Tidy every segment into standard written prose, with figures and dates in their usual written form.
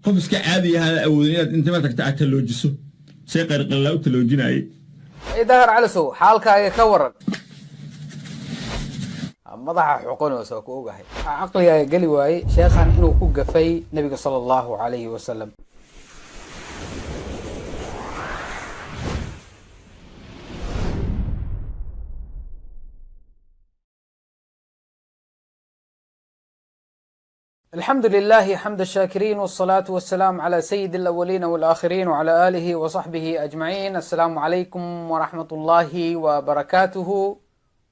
qof iska caadi ah awoodin inaad inta ma tagta aad taloojiso say qarqalla u taloojinayay dahar calasow xaalkaaga ka waran madaxa xuqanaysa ku ogahay aqligaaga gali waaye sheekhan inuu ku gafay nabiga sallallahu alayhi wasallam الحمد لله حمد الشاكرين والصلاة والسلام على سيد الأولين والآخرين وعلى آله وصحبه أجمعين. السلام عليكم ورحمة الله وبركاته.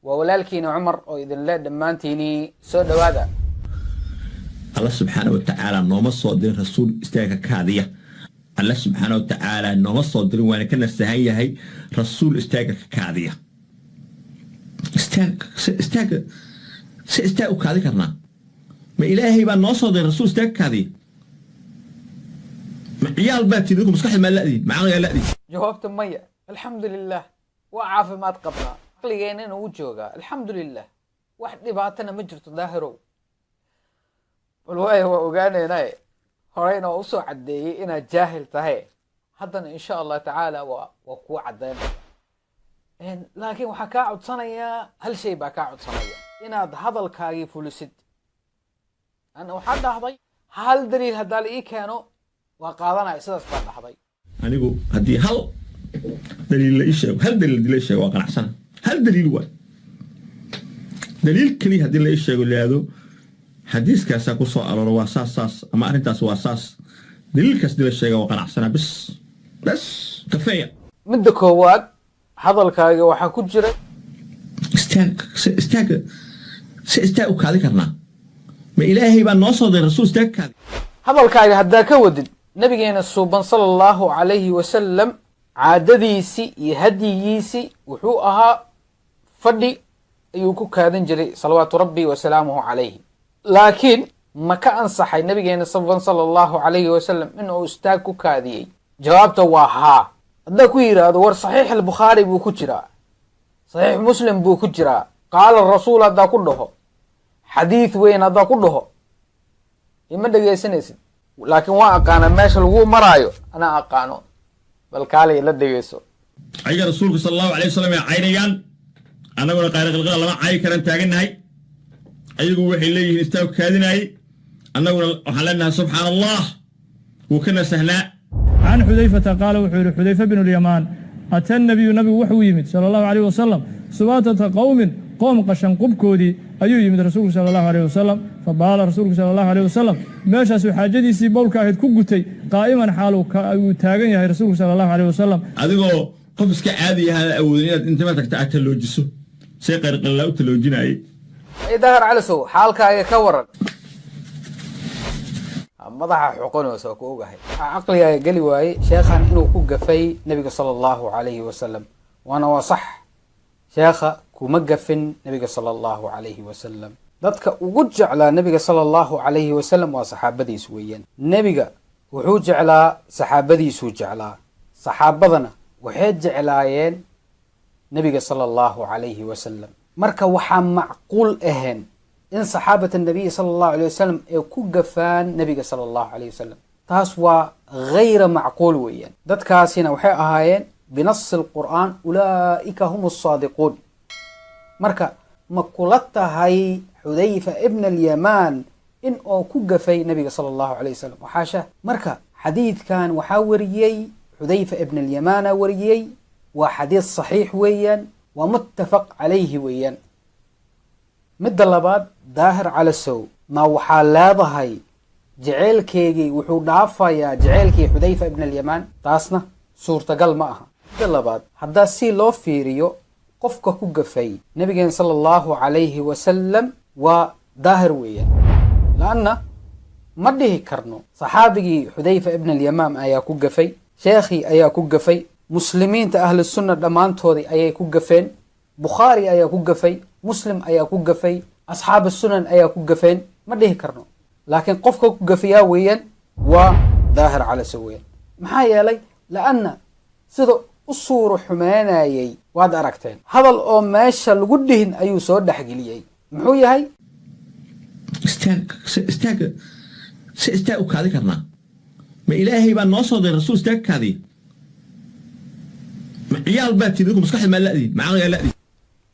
وولالكين عمر وإذن الله دمانتيني سود هذا الله سبحانه وتعالى نوم الصادر رسول استاك كاذية. الله سبحانه وتعالى نوم الصادر وانا كنا استهيا هي رسول استاك كاذية. استاك كاذية كرنا ما إلهي بأن نوصل الرسول استاك هذه عيال باتي لكم مسكح ما لأدي معانا لأدي جوابت مية الحمد لله وعاف ما تقبنا عقليين وجوغا الحمد لله واحد باتنا مجرت ظاهرو والواي هو وقانا هنا هورينا وصو عدي إنا جاهل تهي حتى إن شاء الله تعالى وكو عدين لكن وحكا عد صنيا هل شيء باكا عد صنيا إنا هذا الكاغي فلسد أنا وحد هذي هل دليل هذا إيه كانوا وقاضنا إساس بعد هذي أنا أقول هدي هل دليل إيش هل دليل إيش واقع أحسن هل دليل واحد دليل كلي هدي إيش يقول لي هذا حديث كاس أقول صار واساس أما أنت واساس دليل كاس دليل إيش واقع أحسن بس كفاية من دكوات هذا الكاجي وحكون جري استاك وكذا كرنا ما إلهي بأن نوصل الرسول استاك هذا الكاجي هدا كودد نبينا الصوبان صلى الله عليه وسلم عادديسي يهدييسي وحوءها فدي أيوكو كادن جري صلوات ربي وسلامه عليه لكن ما كان صحي نبينا الصوبان صلى الله عليه وسلم إنه استاكو كادي جوابته وها هذا كويرا هذا صحيح البخاري بوكجرا صحيح مسلم بوكجرا قال الرسول هذا كله حديث وين هذا كله يما دغيسنيسن لكن واقانا ماشي لو مرايو انا اقانو بل كالي لا دغيسو اي رسولك صلى الله عليه وسلم عينيان انا ولا قارق القلق لما عاي كران تاغنahay ayagu waxay leeyihiin istaag kaadinay anaguna waxaan leenahay subxaan allah وكنا سهلا عن حذيفة قال وحور حذيفة بن اليمان أتى النبي وحو يمد صلى الله عليه وسلم سباتة قوم قشن قبكودي أيو يمد رسولك صلى الله عليه وسلم فبال رسولك صلى الله عليه وسلم ماشى سو حاجدي سي بولك اهد كغوتي قائما حالو تاغن يحيى رسولك صلى الله عليه وسلم adigoo qof iska caadi ah awoodin inaad inta ma tagta aad taloojiso say qarqalla u taloojinayay dahar calasow xaalkaaga ka waran madaxa xuqanaysa ku ogahay aqligaaga gali waaye sheekhan inuu ku gafay nabiga sallallahu alayhi wasallam wana waa sax sheekha kuma gafin nabiga sallallahu alayhi wasallam dadka ugu jeclaa nabiga sallallahu alayhi wasallam waa saxaabadiis weeyaan nabiga wuxuu jeclaa saxaabadiisu jeclaa saxaabadana waxay jeclaayeen nabiga sallallahu alayhi wasallam marka waxa macquul ahayn in saxaabada nabiga sallallahu alayhi wasallam ay ku gafaan nabiga sallallahu alayhi wasallam taas waa غير macquul weeyaan dadkaasina waxay ahaayeen بنص القرآن أولئك هم الصادقون مركا مقولتها هي حذيفة ابن اليمان إن أو كوغفي نبي صلى الله عليه وسلم وحاشا مركا حديث كان وحاوريي حذيفة ابن اليمان وريي وحديث صحيح ويان ومتفق عليه ويان مد اللباد ظاهر على السو ما وحالاضها هي جعيل كيجي وحو دافا يا جعيل كي حذيفة ابن اليمان تاسنا صورة قل معها اللباد هذا سي لو فيريو قفك كوغفي نبي صلى الله عليه وسلم وظاهر ويا لأن مده كرنو صحابي حذيفة ابن اليمام أيا كوغفي شيخي أيا كوغفي مسلمين أهل السنة دمان توري أيا كوغفين بخاري أيا كوغفي مسلم أيا كوغفي أصحاب السنن أيا كوغفين مده كرنو لكن قفك كوغفيا ويا وظاهر على سويا محايا لي لأن سيدو الصورة حمانايي واد أركتين هذا الأماشا لقدهن أيو سود حقليي محوية هاي استاك وكذا كرنا ما إلهي بقى نوصل للرسول استاك هذه عيال بات يدكم مسكح ما لأدي معايا لأدي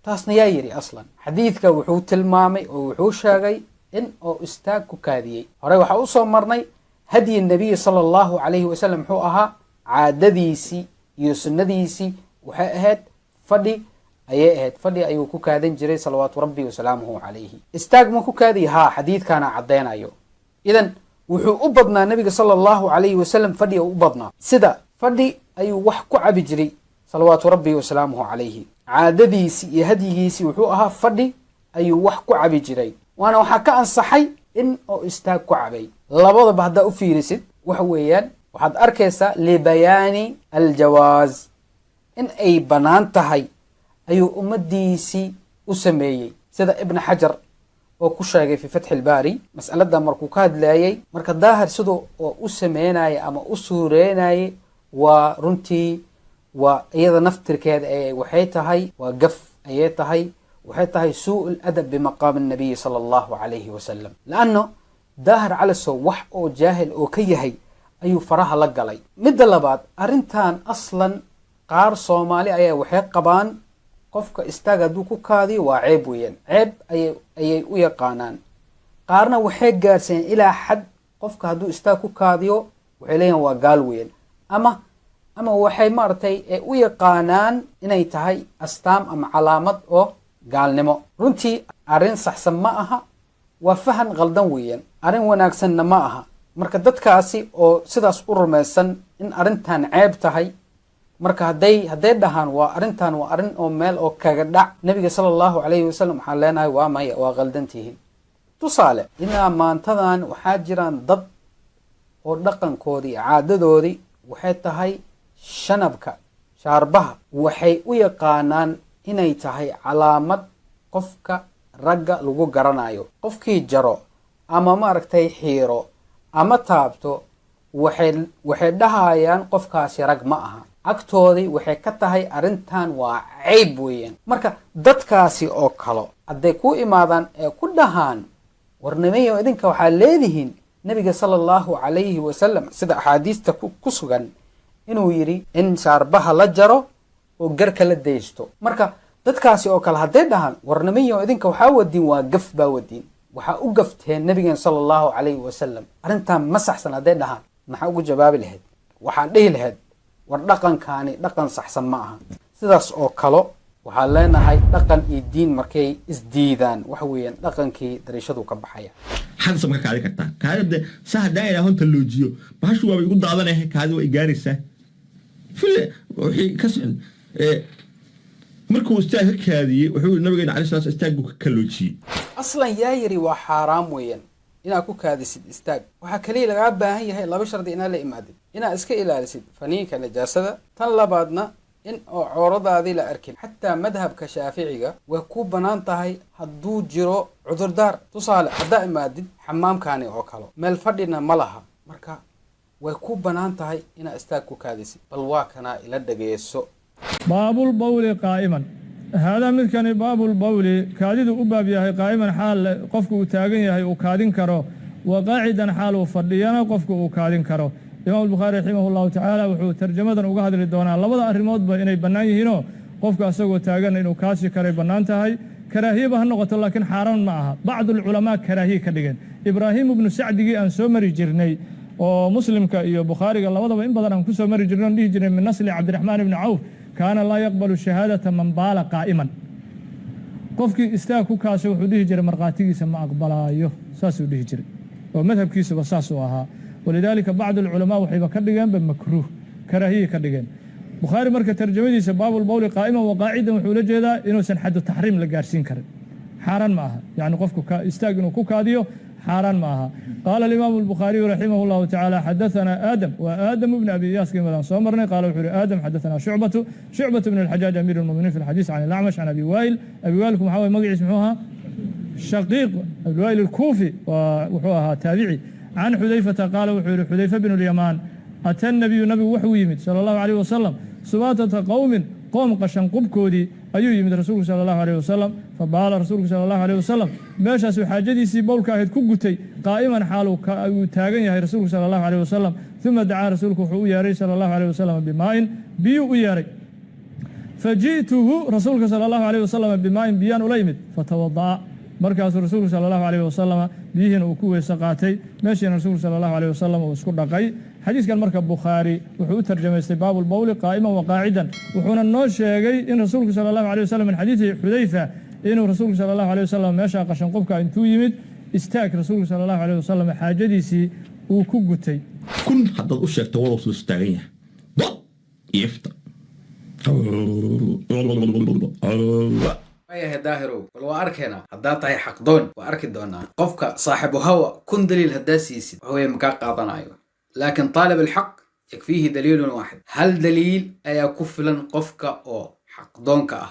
taasna yaa yidhi aslan xadiidka wuxuu tilmaamay oo wuxuu sheegay in oo istaag ku kaadiyey horey waxaa u soo marnay hadyi nabiyi sala allahu calayhi wasalam muxuu ahaa caadadiisii iyo sunnadiisii waxay ahayd fadhi ayay ahayd fadhi ayuu ku kaadan jiray salawaatu rabbi wasalaamuhu calayhi istaag ma ku kaadiyi haa xadiidkaana caddaynayo idan wuxuu u badnaa nabiga sala allahu calayhi wasalam fadhi u badnaa sida fadhi ayuu wax ku cabi jiray salawaatu rabbi wasalaamuhu calayhi caadadiisii iyo hadyigiisii wuxuu ahaa fadhi ayuu wax ku cabi jiray waana waxaa ka ansaxay in oo istaag ku cabay labadaba haddaa u fiirisid waxa weeyaan waxaad arkaysaa libayaani aljawaaz in ay bannaan tahay ayuu ummadiisii u sameeyey sida ibn xajar oo ku sheegay fi fatxi ilbaari mas'alada markuu ka hadlayay marka daahir siduu oo u sameynayay ama u suureynayay waa runtii waa iyada naftirkeeda waxay tahay waa gaf ayay tahay waxay tahay suu ladab bimaqaami nabiyi sala allahu calayhi wasalam laanno daahir calasow wax oo jaahil oo ka yahay ayuu faraha la galay midda labaad arrintan aslan qaar soomaali ayaa waxay qabaan qofka istaag hadduu ku kaadiyo waa ceeb weeyaan ceeb ayay u yaqaanaan qaarna waxay gaarsiiyeen ilaa xad qofka hadduu istaag ku kaadiyo waxay leeyihin waa gaal weeyaan ama waxay maaragtay u yaqaanaan inay tahay astaam ama calaamad oo gaalnimo runtii arrin saxsan ma aha waa fahan qaldan weeyaan arrin wanaagsanna ma aha marka dadkaasi oo sidaas u rumaysan in arrintan ceeb tahay marka hadday dhahaan waa arrintan waa arrin oo meel oo kaga dhac nabiga sala allahu calayhi wasalam waxaan leenahay waa maya waa qaldantihiin tusaale ilaa maantadan waxaa jiraan dad oo dhaqankoodii caadadoodii waxay tahay shanabka shaarbaha waxay u yaqaanaan inay tahay calaamad qofka ragga lagu garanayo qofkii jaro ama maaragtay xiiro ama taabto waxay dhahayaan qofkaasi rag ma aha agtoodii waxay ka tahay arrintan waa cayb weeyaan marka dadkaasi oo kalo hadday ku imaadaan ee ku dhahaan warnimayo idinka waxaa leedihiin nabiga sala allahu calayhi wasalam sida axaadiista ku sugan inuu yidhi in shaarbaha la jaro oo garka la daysto marka dadkaasi oo kale hadday dhahaan warnimayo idinka waxaa wadiin waa gaf baa wadiin waxaa u gafteen nabigeen sala allahu calayhi wasalam arrintan ma saxsan hadday dhahaan maxaa ugu jawaabi lahayd waxaan dhihi lahayd war dhaqankaani dhaqan saxsan ma aha sidaas oo kalo waxaan leenahay dhaqan iyo diin markay isdiidaan waxa weeyaan dhaqankii dariishadu ka baxaya xadsa ma ka kaadi kartaa kaadida saa hadaa ilaa honta loojiyo bahashu waabay igu daadanahay kaadi way gaaraysaa fille wixii ka socon markuu istaag ka kaadiyey wuxuu nabigeena calayi salaam istaagu ka kaloojiyey aslan yaa yiri waa xaaraam weeyaan inaad ku kaadisid istaag waxaa kaliya lagaa baahan yahay laba shardi inaad la imaadid inaad iska ilaalisid faniinka najaasada tan labaadna in oo cooradaadii la arkin xataa madhabka shaaficiga way ku bannaan tahay hadduu jiro cudurdaar tusaale haddaa imaadid xamaamkaani oo kalo meel fadhina ma laha marka way ku bannaan tahay inaad istaag ku kaadisid bal waa kanaa ila dhageyso baabulbawli qaa'iman haadaa midkani baabulbawli kaadidu u baab yahay qaa'iman xaal qofku uu taagan yahay uu kaadin karo wa qaacidan xaal uu fadhiyana qofku uu kaadin karo imaam albukhaari raximah allahu tacaala wuxuu tarjamadan uga hadli doonaa labada arrimoodba inay bannaan yihiinoo qofka asagoo taagan inuu kaasi karay bannaan tahay karaahiyaba ha noqoto laakiin xaaraan ma aha bacdulculamaa karaahiye ka dhigeen ibraahim ibnu sacdigii aan soo mari jirnay oo muslimka iyo bukhaariga labadaba in badan aan ku soo mari jirnay oon dhihi jirnay min nasli cabdiraxmaan ibni cawf kaana laa yaqbalu shahaadata man baala qaa'iman qofkii istaag ku kaasho wuxuu dhihi jiray markhaatigiisa ma aqbalaayo saasuu dhihi jiray oo madhabkiisuba saasuu ahaa walidaalika bacd alculamaa waxayba ka dhigeenba makruuh karaahiye ka dhigeen bukhaari marka tarjamadiisa baabulbawli qaa'iman wa qaacidan wuxuu la jeedaa inuusan xaddu taxriim la gaarsiin karin xaaraan ma aha yacni qofku istaag inuu ku kaadiyo حاران معها قال الإمام البخاري رحمه الله تعالى حدثنا آدم وآدم بن أبي إياس كما صامرنا قال وحر آدم حدثنا شعبة بن الحجاج أمير المؤمنين في الحديث عن الأعمش عن أبي وائل كم حاول مقع اسمها شقيق أبي وائل الكوفي وحوها تابعي عن حذيفة قال وحر حذيفة بن اليمان أتى النبي وحويمت صلى الله عليه وسلم سباتة قوم قشن قبكودي ayuu yimid rasuulku sala allahu alayh wasalam fabaala rasuulku sala allahu alayh wasalam meeshaasuu xaajadiisii bowlka ahayd ku gutay qaa'iman xaal uu taagan yahay rasuulku sala allahu alayh wasalam ثم دعا رسولك وحو ياري صلى الله عليه وسلم بماء بيو ياري فجئته رسولك صلى الله عليه وسلم بماء بيان أليمد فتوضأ مركز رسولك صلى الله عليه وسلم بيهن وكوه سقاتي ماشي رسولك صلى الله عليه وسلم واسكر دقي حديث كان مركب بخاري وحو ترجمة استباب البول قائما وقاعدا وحونا النوش يقي إن رسولك صلى الله عليه وسلم من حديث حذيفة إنه رسولك صلى الله عليه وسلم ماشي قشن قبك انتو يمد استاك رسولك صلى الله عليه وسلم حاجديسي وكوغتي كن حدد أشيك تورط الاستاغية ضب يفتح يا داهرو والله أركنا هداتا هي حقدون وأركي دونا قفك صاحب هوا كن دليل هداسيسي وهو يمكاق قاطنا أيوه لكن طالب الحق يكفيه دليل واحد هل دليل أي كفلا قفك أو حقدونك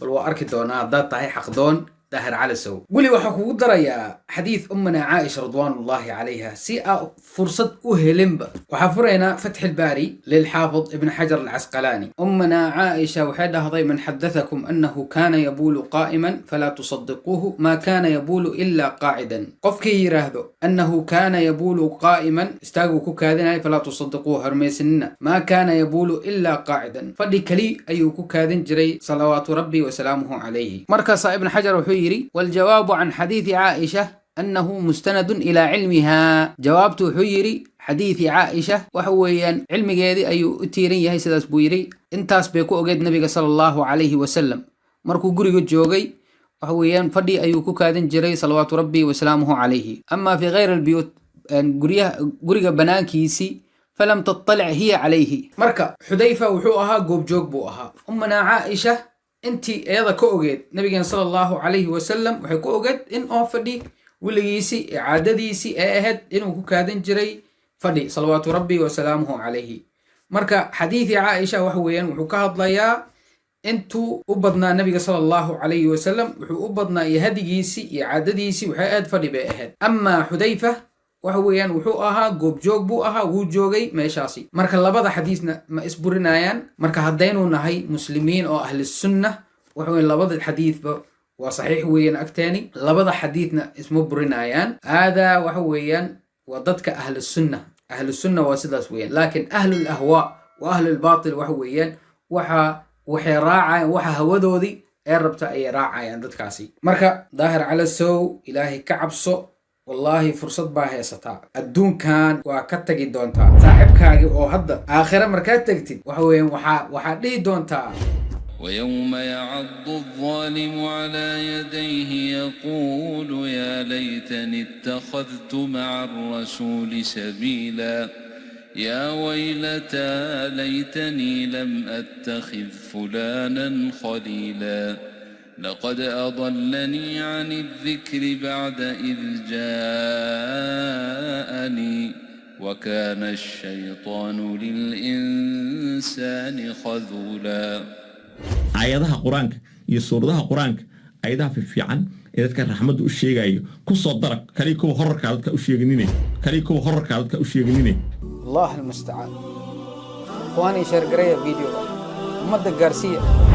والله أركي دونا هداتا هي حقدون داهر على سو قولي وحكو دريا حديث أمنا عائشة رضوان الله عليها سيئة فرصة أهلمبا وحفرنا فتح الباري للحافظ ابن حجر العسقلاني أمنا عائشة وحدها ضيما حدثكم أنه كان يبول قائما فلا تصدقوه ما كان يبول إلا قاعدا قفكي يراهدو أنه كان يبول قائما استاقوا كوكادنا فلا تصدقوه هرميسننا ما كان يبول إلا قاعدا فدي كلي أي كوكادن جري صلوات ربي وسلامه عليه مركز ابن حجر وحيري والجواب عن حديث عائشة أنه مستند إلى علمها جوابته حيري حديث عائشة وحويا علم جيدي أي أتيرين يهي سداس بويري انتاس بيكو أجد نبي صلى الله عليه وسلم مركو قريق الجوغي وحويا فدي أي كوكادن جري صلوات ربي وسلامه عليه أما في غير البيوت قريق بناكيسي فلم تطلع هي عليه مركا حذيفة وحوها قوب جوق بوها أمنا عائشة انتي ايضا كوغيد نبينا صلى الله عليه وسلم وحي كوغيد ان او فدي وليسي اعادديسي اهد انو كوكادن جري فدي صلوات ربي وسلامه عليه مركا حديث عائشة وحويا وحو كهضليا انتو أبضنا نبي صلى الله عليه وسلم وحو أبضنا يهديسي اعادديسي وحي اهد فدي باهد اما حذيفة وحويا وحو اها قوب جوق بو اها وجوغي ميشاسي مركا لبدا حديثنا ما اسبرنايان مركا هدينو نهي مسلمين او اهل السنة وحويا لبدا الحديث وصحيح ويان اكتاني لبدا حديثنا اسمه برنايان هذا وحويا وضدك اهل السنة واسداس ويان لكن اهل الاهواء واهل الباطل وحويا وحي راعي وحا هودودي ربتا اي راعي ضدكاسي مركا ظاهر على السو الهي كعبسو والله فرصة باهيستا الدون كان وكتجي دونتا صاحبكاغي او هدا اخر مركات تجتي وحوين وحا دي دونتا ويوم يعض الظالم على يديه يقول يا ليتني اتخذت مع الرسول سبيلا يا ويلتى ليتني لم أتخذ فلانا خليلا لقد أضلني عن الذكر بعد إذ جاءني وكان الشيطان للإنسان خذولا آياتها قرآنك يسوردها قرآنك آياتها في عن إذا كان رحمة الشيء جاي كوسو درك كليكو هرك على كأشياء جنينة كليكو هرك على كأشياء جنينة الله المستعان إخواني شارك رأي فيديو مدة قارسية